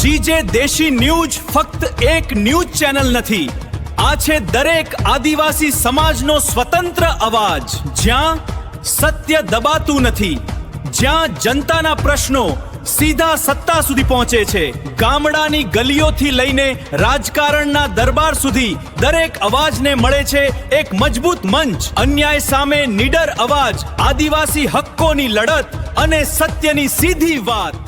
GJ દેશી news ફક્ત એક ન્યૂઝ ચેનલ નથી, આ છે દરેક આદિવાસી સમાજનો સ્વતંત્ર અવાજ, જ્યાં સત્ય દબાતું નથી, જ્યાં જનતાના પ્રશ્નો સીધા સત્તા સુધી પહોંચે છે। ગામડાની ગલીઓથી લઈને રાજકારણના દરબાર સુધી દરેક અવાજને મળે છે એક મજબૂત મંચ। અન્યાય સામે નીડર અવાજ, આદિવાસી હક્કોની લડત અને સત્યની સીધી વાત।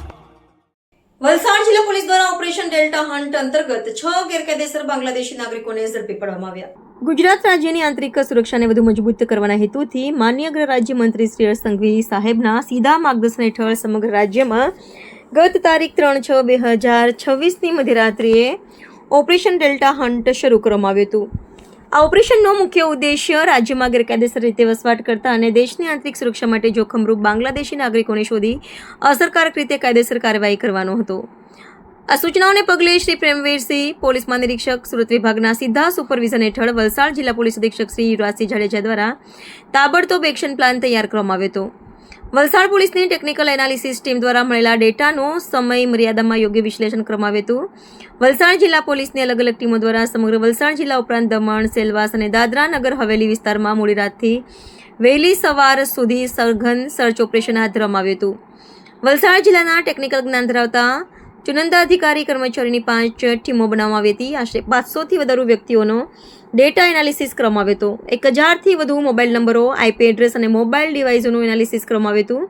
વલસાડ જિલ્લા પોલીસ દ્વારા ઓપરેશન ડેલ્ટા હન્ટ અંતર્ગત 6 ગેરકાયદેસર બાંગ્લાદેશી નાગરિકોને ઝડપી પાડવામાં આવ્યા। ગુજરાત રાજ્યની આંતરિક સુરક્ષાને વધુ મજબૂત કરવાના હેતુથી માનનીય ગૃહ રાજ્યમંત્રી શ્રી હર્ષ સંઘવી સાહેબના સીધા માર્ગદર્શન હેઠળ સમગ્ર રાજ્યમાં ગત તારીખ 3/6/2026ની મધ્યરાત્રિએ ઓપરેશન ડેલ્ટા હન્ટ શરૂ કરવામાં આવ્યું હતું। આ ઓપરેશનનો મુખ્ય ઉદ્દેશ્ય રાજ્યમાં ગેરકાયદેસર રીતે વસવાટ કરતા અને દેશની આંતરિક સુરક્ષા માટે જોખમરૂપ બાંગ્લાદેશી નાગરિકોને શોધી અસરકારક રીતે કાયદેસર કાર્યવાહી કરવાનો હતો। આ સૂચનાઓને પગલે શ્રી પ્રેમવીરસિંહ, પોલીસ મહાનિરીક્ષક સુરત વિભાગના સીધા સુપરવિઝન હેઠળ વલસાડ જિલ્લા પોલીસ અધિક્ષક શ્રી યુવરાજસિંહ જાડેજા દ્વારા તાબડતોબ એક્શન પ્લાન તૈયાર કરવામાં આવ્યો હતો। વલસાડ પોલીસની ટેકનિકલ એનાલિસિસ ટીમ દ્વારા મળેલા ડેટાનું સમય મર્યાદામાં યોગ્ય વિશ્લેષણ કરવામાં આવ્યું હતું। વલસાડ જિલ્લા પોલીસની અલગ અલગ ટીમો દ્વારા સમગ્ર વલસાડ જિલ્લા ઉપરાંત દમણ, સેલવાસ અને દાદરા નગર હવેલી વિસ્તારમાં મોડી રાતથી વહેલી સવાર સુધી સઘન સર્ચ ઓપરેશન હાથ ધરવામાં આવ્યું હતું। વલસાડ જિલ્લાના ટેકનિકલ જ્ઞાન ધરાવતા ચુનંદા અધિકારી કર્મચારીની 5 ટીમો બનાવવામાં આવી હતી। આશરે 500થી વધુ વ્યક્તિઓનો ડેટા એનાલિસિસ કરવામાં આવ્યો હતો। 1000થી વધુ મોબાઈલ નંબરો, આઈપી એડ્રેસ અને મોબાઈલ ડિવાઇસોનું એનાલિસિસ કરવામાં આવ્યું હતું।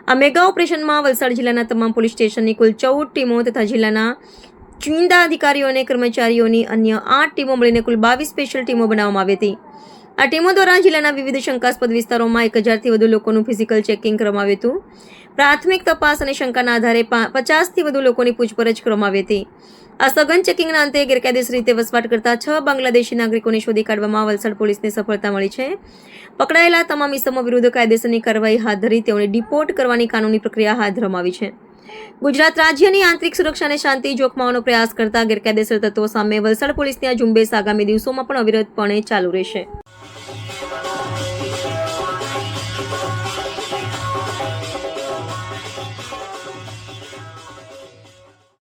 આ મેગા ઓપરેશનમાં વલસાડ જિલ્લાના તમામ પોલીસ સ્ટેશનની કુલ 14 ટીમો તથા જિલ્લાના ચુનિંદા અધિકારીઓ અને કર્મચારીઓની અન્ય 8 ટીમો મળીને કુલ 22 સ્પેશિયલ ટીમો બનાવવામાં આવી હતી। આ ટીમો દ્વારા જિલ્લાના વિવિધ શંકાસ્પદ વિસ્તારોમાં 1000થી વધુ લોકોનું ફિઝિકલ ચેકિંગ કરવામાં આવ્યું હતું। પ્રાથમિક તપાસ અને શંકાના આધારે 50થી વધુ લોકોની પૂછપરછ કરવામાં આવી હતી। આ સઘન ચેકિંગના અંતે ગેરકાયદેસર રીતે વસવાટ કરતા 6 બાંગ્લાદેશી નાગરિકોને શોધી કાઢવામાં વલસાડ પોલીસને સફળતા મળી છે। પકડાયેલા તમામ ઇસમો વિરુદ્ધ કાયદેસરની કાર્યવાહી હાથ ધરી તેઓને ડિપોર્ટ કરવાની કાનૂની પ્રક્રિયા હાથ ધરવામાં આવી છે। ગુજરાત રાજ્યની આંતરિક સુરક્ષા અને શાંતિ જોખમાવાનો પ્રયાસ કરતા ગેરકાયદેસર તત્વો સામે વલસાડ પોલીસની આ ઝુંબેશ આગામી દિવસોમાં પણ અવિરતપણે ચાલુ રહેશે।